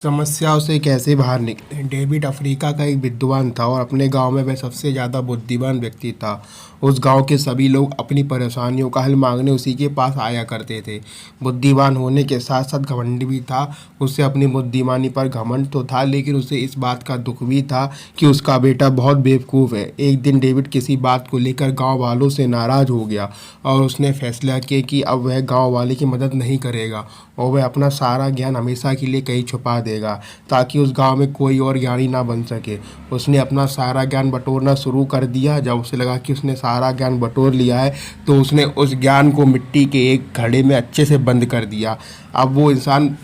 समस्याओं से कैसे बाहर निकले। डेविड अफ्रीका का एक विद्वान था और अपने गांव में वह सबसे ज़्यादा बुद्धिमान व्यक्ति था। उस गांव के सभी लोग अपनी परेशानियों का हल मांगने उसी के पास आया करते थे। बुद्धिमान होने के साथ साथ घमंड भी था। उसे अपनी बुद्धिमानी पर घमंड तो था, लेकिन उसे इस बात का दुख भी था कि उसका बेटा बहुत बेवकूफ़ है। एक दिन डेविड किसी बात को लेकर गाँव वालों से नाराज़ हो गया और उसने फैसला किया कि अब वह गाँव वाले की मदद नहीं करेगा और वह अपना सारा ज्ञान हमेशा के लिए कहीं छुपा देगा ताकि उस गांव में कोई और ज्ञानी ना बन सके। उसने अपना सारा ज्ञान बटोरना शुरू कर दिया। जब उसे लगा कि उसने सारा ज्ञान बटोर लिया है तो उसने उस ज्ञान को मिट्टी के एक घड़े में अच्छे से बंद कर दिया। अब वो इंसान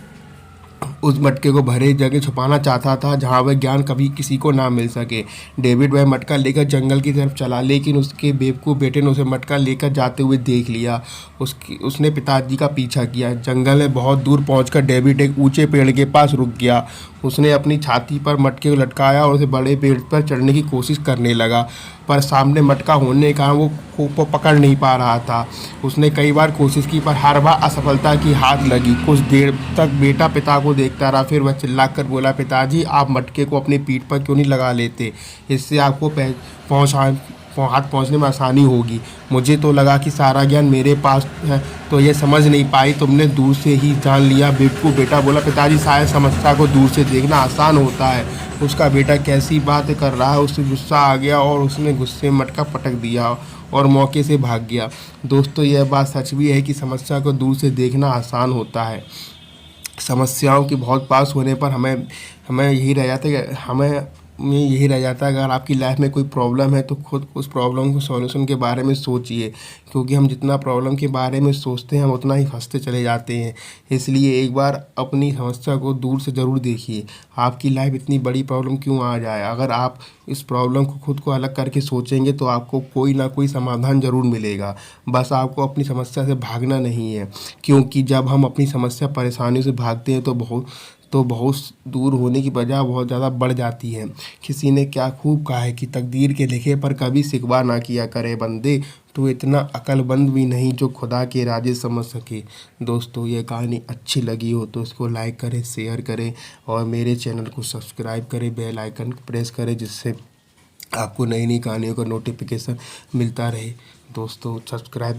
उस मटके को भरे जगह छुपाना चाहता था जहां वह ज्ञान कभी किसी को ना मिल सके। डेविड वह मटका लेकर जंगल की तरफ चला, लेकिन उसके बेवकूफ़ बेटे ने उसे मटका लेकर जाते हुए देख लिया। उसने पिताजी का पीछा किया। जंगल में बहुत दूर पहुंचकर डेविड एक ऊंचे पेड़ के पास रुक गया। उसने अपनी छाती पर मटके को लटकाया और उसे बड़े पेड़ पर चढ़ने की कोशिश करने लगा, पर सामने मटका होने के कारण वो पकड़ नहीं पा रहा था। उसने कई बार कोशिश की पर हर बार असफलता की हाथ लगी। कुछ देर तक बेटा पिता को देखता रहा, फिर वह चिल्लाकर बोला, पिताजी आप मटके को अपनी पीठ पर क्यों नहीं लगा लेते, इससे आपको हाथ पहुंचने में आसानी होगी। मुझे तो लगा कि सारा ज्ञान मेरे पास है, तो ये समझ नहीं पाई, तुमने दूर से ही जान लिया। बेवकूफ़ बेटा बोला, पिताजी शायद समस्या को दूर से देखना आसान होता है। उसका बेटा कैसी बात कर रहा है, उससे गुस्सा आ गया और उसने गुस्से में मटका पटक दिया और मौके से भाग गया। दोस्तों, यह बात सच भी है कि समस्या को दूर से देखना आसान होता है। समस्याओं के बहुत पास होने पर हमें हमें यही रह जाता है कि हमें में यही रह जाता है, अगर आपकी लाइफ में कोई प्रॉब्लम है तो खुद उस प्रॉब्लम को सॉल्यूशन के बारे में सोचिए, क्योंकि हम जितना प्रॉब्लम के बारे में सोचते हैं हम उतना ही फंसते चले जाते हैं। इसलिए एक बार अपनी समस्या को दूर से ज़रूर देखिए। आपकी लाइफ इतनी बड़ी प्रॉब्लम क्यों आ जाए, अगर आप इस प्रॉब्लम को खुद को अलग करके सोचेंगे तो आपको कोई ना कोई समाधान ज़रूर मिलेगा। बस आपको अपनी समस्या से भागना नहीं है, क्योंकि जब हम अपनी समस्या परेशानियों से भागते हैं तो बहुत दूर होने की बजाय बहुत ज़्यादा बढ़ जाती है। किसी ने क्या खूब कहा है कि तकदीर के लिखे पर कभी शिकवा ना किया करे बंदे, तो इतना अक्लमंद भी नहीं जो खुदा के राजे समझ सके। दोस्तों, ये कहानी अच्छी लगी हो तो इसको लाइक करें, शेयर करें और मेरे चैनल को सब्सक्राइब करें, बेल आइकन प्रेस करें, जिससे आपको नई नई कहानियों का नोटिफिकेशन मिलता रहे। दोस्तों, सब्सक्राइब